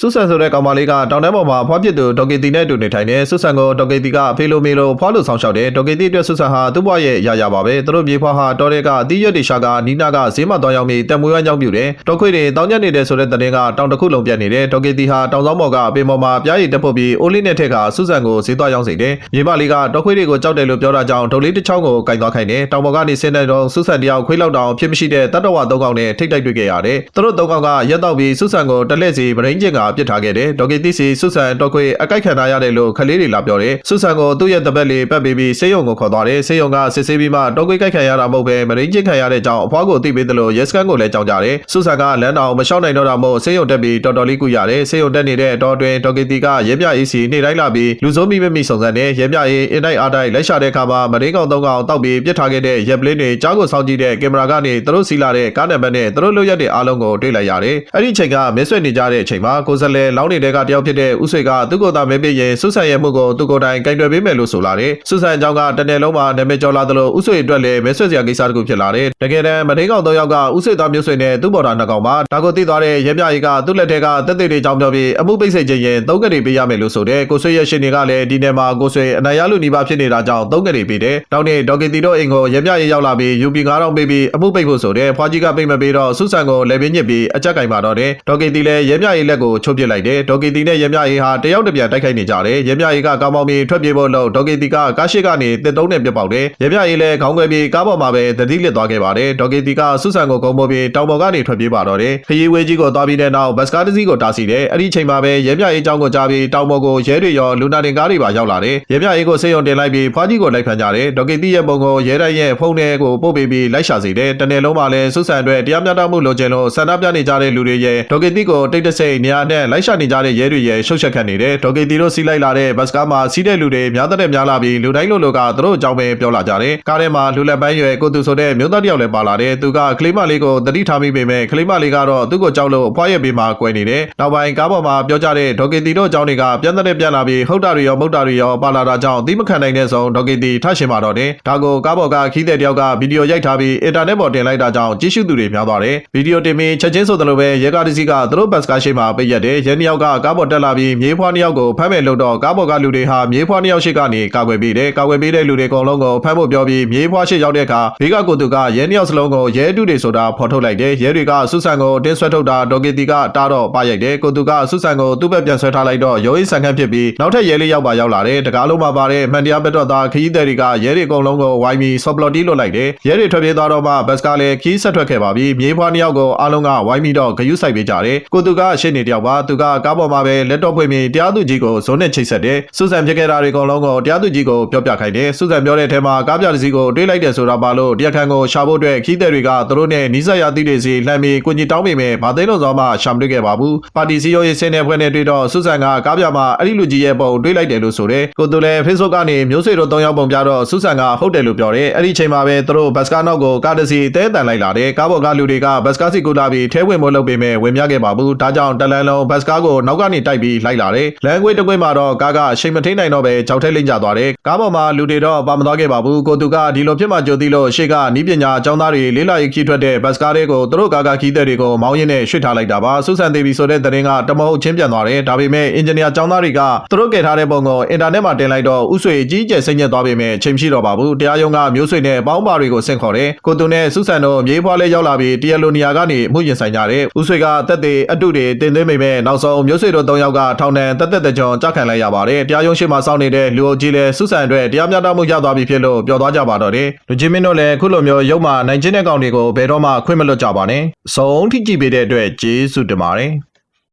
ဆုဆန်ဆိုတဲ့ကောင်မလေးကတောင်တန်းပေါ်မှာဖွားပြစ်သူဒေါ်ကီတီနဲ့အတူနေထိုင်နေဆုဆန်ကိုဒေါ်ကီတီကအဖေလိုမေလိုဖွားလို့ဆောင်ရှောက်တယ်ဒေါ်ကီတီအတွက်ဆုဆန်ဟာသူ့ဘဝရဲ့ရာရာပါပဲသူတို့မြေဖွားဟာတော်တဲ့ကအသီးရွက်တွေရှာကနီးနာကဈေးမှသွားရောက်ပြီးတက်မွေးဝမ်းကြောင်းပြူတယ်ဒေါ်ခွေတွေတောင်းကျနေတဲ့ဆိုတဲ့တဲ့ကတောင်တစ်ခုလုံးပြတ်နေတယ်ဒေါ်ကီတီဟာတောင်ဆောင်ပေါ်ကအပင်ပေါ်မှာပြားရည်တက်ဖို့ပြီးအိုးလေးနဲ့ထက်ကဆုဆန်ကိုဈေးသွားရောက်စေတယ်မြေမလေးကဒေါ်ခွေတွေကိုကြောက်တယ်လို့ပြောတာကြောင့်ဒေါ်လေးတစ်ချောင်းကိုကင်သွားခိုင်းတယ်တောင်ပေါ်ကနေဆင်းတဲ့တော့ဆုဆန်တယောက်ခွေးလောက်တောင်ဖြစ်မရှိတဲ့တတ်တော်ဝသုံးကောင်နဲ့ထိတ်တိုက်တွေ့ခဲ့ရတယ်သူတို့သုံးကောင်ကရက်တော့ပြီးဆုဆန်ကိုတလက်စီဗရင်းကျင်ကပြစ်ထားခဲ့တယ်ဒေါ်ကီတီစီဆုဆန်တော်ခွေအကိုက်ခံထားရတယ်လို့ခလေးတွေလာပြောတယ်ဆုဆန်ကိုသူ့ရဲ့တပတ်လေးပတ်ပြီးဆေးရုံကိုခေါ်သွားတယ်ဆေးရုံကစစ်ဆေးပြီးမှတော်ခွေကိုက်ခံရတာမဟုတ်ပဲမရင်းချင်းခံရတဲ့ကြောင့်အဖွားကိုသိပေးတယ်လို့ရဲစခန်းကိုလည်းကြောင်းကြတယ်ဆုဆန်ကလမ်းတော်မလျှောက်နိုင်တော့တာမို့ဆေးရုံတက်ပြီးတော်တော်လေးကုရတယ်ဆေးရုံတက်နေတဲ့အတော်တွင်ဒေါ်ကီတီကရဲပြအေးစီနေတိုင်းလာပြီးလူစိုးမိမမိစုံစမ်းတယ်ရဲပြအေးအင်တိုက်အားတိုက်လိုက်ရှာတဲ့အခါမှာမရင်းကောင်သုံးကောင်တောက်ပြီးပြစ်ထားခဲ့တဲ့ရဲပလင်းတွေကြားကိုစောင့်ကြည့်တဲ့ကင်မရာကနေသူတို့စီလာတဲ့ကားနံပါတ်နဲ့သူတို့လွတ်ရက်တဲ့အားလုံးကိုတွေ့လိုက်ရတယ်အဲ့ဒီချိန်ကမဲဆွဲနေကြတဲ့အချိန်မှာကိုစလဲလောင်းနေတဲ့ကတယောက်ဖြစ်တဲ့ဦးဆွေကသူ့ကိုယ်သားမဲပြရင်ဆုဆန်ရဲ့မှုကိုသူ့ကိုယ်တိုင်ကင်တွယ်ပေးမယ်လို့ဆိုလာတယ်ဆုဆန်အကြောင်းကတနေ့လုံးမှာနာမည်ကျော်လာသလိုဦးဆွေအတွက်လည်းမဲဆွဲစရာကိစ္စတစ်ခုဖြစ်လာတယ်တကယ်တမ်းမရင်းကောင်၃ယောက်ကဦးဆွေသားမျိုးဆွေနဲ့သူ့ပေါ်တာနှစ်ကောင်ပါဒါကိုသိသွားတဲ့ရဲပြကြီးကသူ့လက်ထက်ကတက်သေးတွေကြောင်းပြောပြီးအမှုပိတ်စိတ်ချင်းရင်၃ကတိပေးရမယ်လို့ဆိုတယ်ကိုဆွေရဲ့ရှင်တွေကလည်းဒီနေ့မှာကိုဆွေအနိုင်ရလူနီးပါးဖြစ်နေတာကြောင့်၃ကတိပေးတယ်နောက်နေ့ဒေါ်ကီတီတို့အိမ်ကိုရဲပြကြီးရောက်လာပြီးယူပီ9000ပေးပြီးအမှုပိတ်ဖို့ဆိုတယ်ဖွားကြီးကပိတ်မပေးတော့ဆုဆန်ကိုလည်းပင်းညစ်ပြီးအကြက်ကင်ပါတော့တယ်ဒေါ်ကီတီလည်းရဲပြကြီးလက်ကိုချုပ်ပစ်လိုက်တယ်ဒေါ်ကီတီနဲ့ရဲပြကြီးဟာတယောက်တစ်ပြန်တိုက်ခိုက်နေကြတယ်ရဲပြကြီးကကောင်းပေါင်းပြီးထွက်ပြေးဖို့လို့ဒေါ်ကီတီကကားရှိကနေတစ်တုံးနဲ့ပြတ်ပေါက်တယ်ရဲပြကြီးလည်းခေါင်းခွဲပြီးကားပေါ်မှာပဲသတိလစ်သွားခဲ့ပါတယ်ဒေါ်ကီတီကဆုဆန်ကိုကုန်းပို့ပြီးတောင်ပေါ်ကနေထွက်ပြေးပါတော့တယ်ခရီးဝေးကြီးကိုသွားပြီးတဲ့နောက်ဘတ်စကားတစ်စီးကိုတားစီတယ်အဲ့ဒီချိန်မှာပဲရဲပြကြီးအကြောင်းကိုကြားပြီးတောင်ပေါ်ကိုရဲတွေရောလူနာတင်ကားတွေပါရောက်လာတယ်ရဲပြကြီးကိုဆေးရုံတင်လိုက်ပြီးဖွားကြီးကိုလိုက်ဖမ်းကြတယ်ဒေါ်ကီတီရဲ့ပုံကိုရဲတိုင်းရဲ့ဖုန်းထဲကိုပို့ပေးပြီးလိုက်ရှာစေတယ်တနေ့လုံးမှာလည်းဆုဆန်အတွက်တရားမျှတမှုလိုချင်လို့ဆန္ဒပြနေကြတဲ့လူတွေရဲ့ဒေါ်ကီတီကိုတိတ်တဆိတ်နေရာနဲ့လိုက်ရှာနေကြတဲ့ရဲတွေရဲ့ရှုပ်ရှက်ခတ်နေတယ်ဒေါ်ကီတီတို့စီးလိုက်လာတဲ့ဘတ်စကားမှာစီးတဲ့လူတွေများတဲ့များလာပြီးလူတိုင်းလိုလိုကသူတို့အကြောင်းပဲပြောလာကြတယ်ကားထဲမှာလူလက်ပန်းရွယ်ကိုသူဆိုတဲ့မျိုးသားတယောက်လည်းပါလာတယ်သူကကလေးမလေးကိုတတိထားမိပေမဲ့ကလေးမလေးကတော့သူ့ကိုကြောက်လို့အဖွားရဲ့ဘေးမှာကွယ်နေတယ်နောက်ပိုင်းကားပေါ်မှာပြောကြတဲ့ဒေါ်ကီတီတို့အကြောင်းတွေကပြန်တဲ့ပြန်လာပြီးဟုတ်တာတွေရောမဟုတ်တာတွေရောပါလာတာကြောင့်သီးမခံနိုင်တဲ့ဆုံးဒေါ်ကီတီထရှင်ပါတော့တယ်ဒါကိုကားပေါ်ကခီးတဲ့တယောက်ကဗီဒီယိုရိုက်ထားပြီးအင်တာနက်ပေါ်တင်လိုက်တာကြောင့်ကြည့်ရှုသူတွေများသွားတယ်ဗီဒီယိုတင်ပြီးချက်ချင်းဆိုသလိုပဲရဲကားတစ်စီးကသူတို့ဘတ်စကားရှိမှပိတ်ရက်တယ်ရဲနှစ်ယောက်ကကားပေါ်တက်လာပြီးမြေးဖွားနှစ်ယောက်ကိုဖမ်းမယ်လို့တော့ကားပေါ်ကလူတွေဟာမြေးဖွားနှစ်ယောက်ရှိကနေကာကွယ်ပေးတယ်ကာကွယ်ပေးတဲ့လူတွေအကုန်လုံးကိုဖမ်းဖို့ပြောပြီးမြေးဖွားရှိရောက်တဲ့အခါဘေးကကိုသူကရဲနှစ်ယောက်စလုံးကိုရဲတူတွေဆိုတာဖော်ထုတ်လိုက်တယ်ရဲတွေကဆုဆန်ကိုတင်းဆွဲထုတ်တာဒေါ်ကီတီကတားတော့ပါရိုက်တယ်ကိုသူကဆုဆန်ကိုသူ့ဘက်ပြန်ဆွဲထားလိုက်တော့ရိုးရေးဆန်ခန့်ဖြစ်ပြီးနောက်ထပ်ရဲလေးယောက်ပါရောက်လာတယ်တကားလုံးမှာပါတဲ့မှန်တရားဘက်တော့သားခရီးသည်တွေကရဲတွေအကုန်လုံးကိုဝိုင်းပြီးဆော့ပလော်တီးလွတ်လိုက်တယ်ရဲတွေထွက်ပြေးသွားတော့မှဘတ်စကားလည်းခီးဆက်ထွက်ခဲ့ပါပြီးမြေးဖွားနှစ်ယောက်ကိုအားလုံးကဝိုင်းပြီးတော့ဂယုစိုက်ပေးကြတယ်ကိုသူကရှေ့နေတယောက်ပါသူကကားပေါ်မှာပဲလက်တော့ဖွင့်ပြီးတရားသူကြီးကိုဇုံနဲ့ချိတ်ဆက်တယ်ဆုဆန်ဖြစ်ခဲ့တာတွေအကုန်လုံးကိုတရားသူကြီးကိုပြောပြခိုင်းတယ်ဆုဆန်ပြောတဲ့အထက်မှာကားပြတစ်စီးကိုတွေးလိုက်တယ်ဆိုတာပါလို့တရားခံကိုရှာဖို့အတွက်ခီးသည်တွေကသူတို့နဲ့နီးစပ်ရာသီးတွေစီလှမ်းပြီးကိုကြီးတောင်းပေမဲ့ဘာသိလို့စောမှရှာမတွေ့ခဲ့ပါဘူးပါတီစီယိုရေးစင်းတဲ့ဖွဲ့နဲ့တွေ့တော့ဆုဆန်ကကားပြမှာအဲ့ဒီလူကြီးရဲ့ပုံတွေးလိုက်တယ်လို့ဆိုတယ်ကိုသူလည်း Facebook ကနေမျိုးဆွေတို့၃ယောက်ပုံပြတော့ဆုဆန်ကဟုတ်တယ်လို့ပြောတယ်အဲ့ဒီချိန်မှာပဲသူတို့ဘတ်စကားနောက်ကိုကားတစ်စီးတဲတန်လိုက်လာတယ်ကားပေါ်ကလူတွေကဘတ်စကားစီကူလာပြီးထဲဝင်မလို့ပေမဲ့ဝင်မြခဲ့ပါဘူးဒါကြောင့်တလန်လုံးဘတ်စကားကိုနောက်ကနေတိုက်ပြီးလိုက်လာတယ်လမ်းကွေးတစ်ကွေးမှာတော့ကားကအချိန်မထိန်နိုင်တော့ပဲကြောက်ထဲလိမ့်ကျသွားတယ်ကားပေါ်မှာလူတွေတော့ပါမသွားခဲ့ပါဘူးကိုသူကဒီလိုဖြစ်မှကြိုသိလို့ရှေ့ကနီးပညာအကြောင်းသားတွေလေးလာရေးခီးထွက်တဲ့ဘတ်စကားတွေကိုသူတို့ကားခီးတဲ့တွေကိုမောင်းရင်းနဲ့ရွှေ့ထားလိုက်တာပါဆုဆန်သေးပြီဆိုတဲ့သတင်းကတမဟုတ်ချင်းပြန်သွားတယ်ဒါပေမဲ့အင်ဂျင်နီယာအကြောင်းသားတွေကသူတို့ကယ်ထားတဲ့ပုံကိုအင်တာနက်မှာတင်လိုက်တော့ဥဆွေကြီးကျယ်စိတ်ညစ်သွားပေမဲ့ချိန်မရှိတော့ပါဘူးတရားရုံးကမျိုးဆွေနဲ့ပေါင်းပါတွေကိုဆင့်ခေါ်တယ်ကိုသူနဲ့ဆုဆန်တို့မြေးဖွားလဲရောက်လာပြီးတရားလိုနီယာကနေမှုရင်ဆိုင်ကြတယ်ဥဆွေကတက်သေးအတုတွေတင်သွင်းပေမဲ့နောက်ဆုံးမျိုးဆွေတို့၃ယောက်ကထောင်ဒဏ်တက်ကြုံကြခံလိုက်ရပါတယ်တရားရုံးရှိမှစောင့်နေတဲ့လူအုပ်ကြီးလဲဆုဆန်အတွက်တရားမျှတမှုရသွားပြီဖြစ်လို့ပျော်သွားကြပါတော့တယ်လူချင်းမင်းတို့လည်းခုလိုမျိုးရုပ်မှနိုင်ချင်းတဲ့ကောင်တွေကိုဘယ်တော့မှခွင့်မလွတ်ကြပါနဲ့စုံထိကြည့်ပေးတဲ့အတွက်ကျေးဇူးတင်ပါတယ်